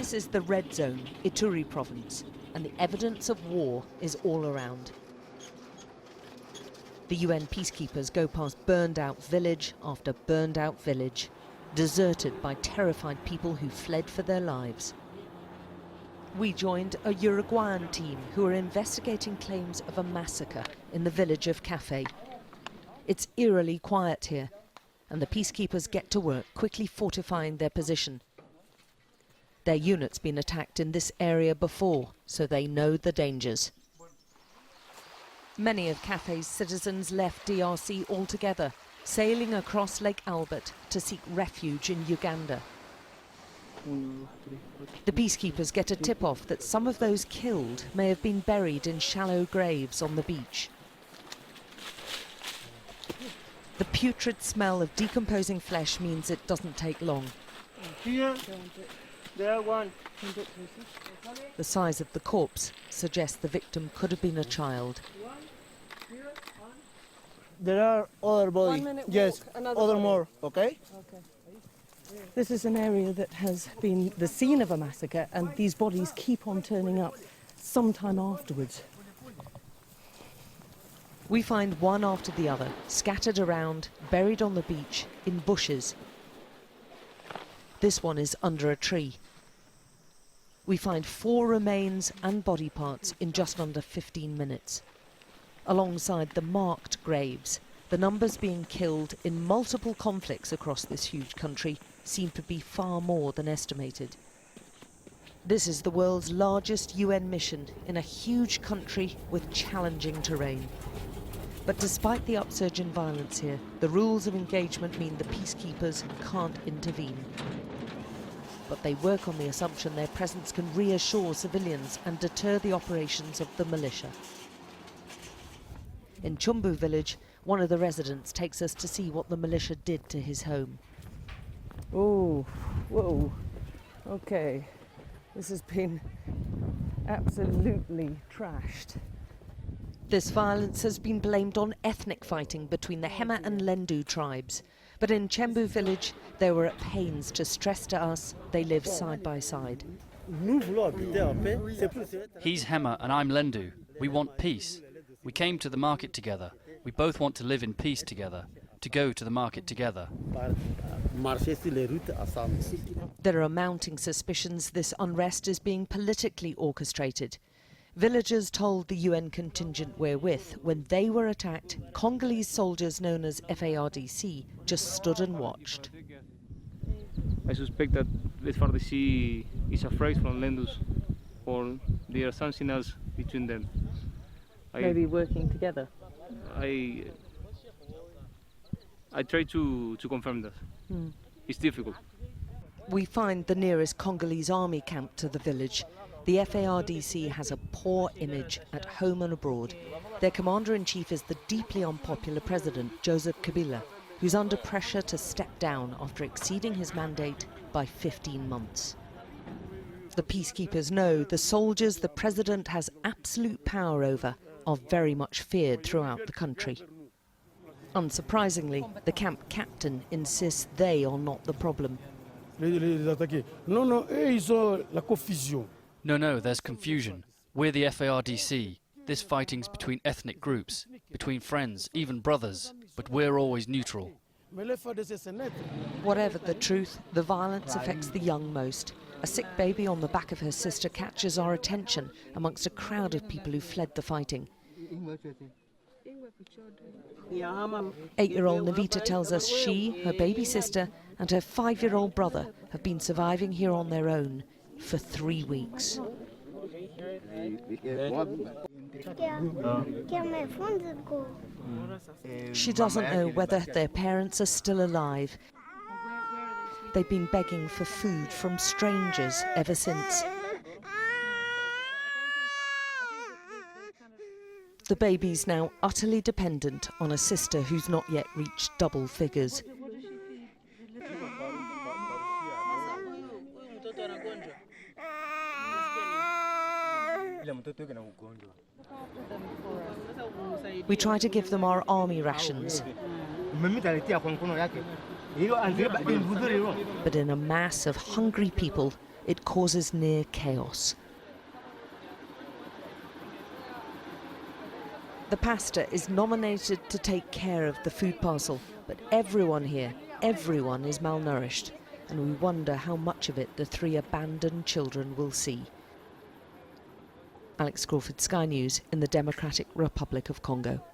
This is the red zone, Ituri province, and the evidence of war is all around. The UN peacekeepers go past burned-out village after burned-out village, deserted by terrified people who fled for their lives. We joined a Uruguayan team who are investigating claims of a massacre in the village of Café. It's eerily quiet here, and the peacekeepers get to work quickly fortifying their position. Their unit's been attacked in this area before, so they know the dangers. Many of Café's citizens left DRC altogether, sailing across Lake Albert to seek refuge in Uganda. The peacekeepers get a tip-off that some of those killed may have been buried in shallow graves on the beach. The putrid smell of decomposing flesh means it doesn't take long. Here, there one. The size of the corpse suggests the victim could have been a child. There are other bodies. Yes, other more, okay? This is an area that has been the scene of a massacre, and these bodies keep on turning up sometime afterwards. We find one after the other, scattered around, buried on the beach, in bushes. This one is under a tree. We find 4 remains and body parts in just under 15 minutes. Alongside the marked graves, the numbers being killed in multiple conflicts across this huge country seem to be far more than estimated. This is the world's largest UN mission in a huge country with challenging terrain. But despite the upsurge in violence here, the rules of engagement mean the peacekeepers can't intervene. But they work on the assumption their presence can reassure civilians and deter the operations of the militia. In Chumbu village, one of the residents takes us to see what the militia did to his home. Oh, whoa, okay. This has been absolutely trashed. This violence has been blamed on ethnic fighting between the Hema and Lendu tribes. But in Chembu village, they were at pains to stress to us they live side by side. He's Hema and I'm Lendu. We want peace. We came to the market together. We both want to live in peace together, to go to the market together. There are mounting suspicions this unrest is being politically orchestrated. Villagers told the UN contingent we're with when they were attacked, Congolese soldiers known as FARDC just stood and watched. I suspect that FARDC is afraid from Lendus, or there are something else between them. Maybe working together. I try to confirm that. It's difficult. We find the nearest Congolese army camp to the village. The FARDC has a poor image at home and abroad. Their commander-in-chief is the deeply unpopular president, Joseph Kabila, who's under pressure to step down after exceeding his mandate by 15 months. The peacekeepers know the soldiers the president has absolute power over are very much feared throughout the country. Unsurprisingly, the camp captain insists they are not the problem. No, there's confusion. We're the FARDC. This fighting's between ethnic groups, between friends, even brothers, but we're always neutral. Whatever the truth, the violence affects the young most. A sick baby on the back of her sister catches our attention amongst a crowd of people who fled the fighting. 8-year-old Navita tells us she, her baby sister, and her 5-year-old brother have been surviving here on their own for 3 weeks. She doesn't know whether their parents are still alive. They've been begging for food from strangers ever since. The baby's now utterly dependent on a sister who's not yet reached double figures. We try to give them our army rations. But in a mass of hungry people, it causes near chaos. The pastor is nominated to take care of the food parcel, but everyone here, everyone is malnourished, and we wonder how much of it the 3 abandoned children will see. Alex Crawford, Sky News, in the Democratic Republic of Congo.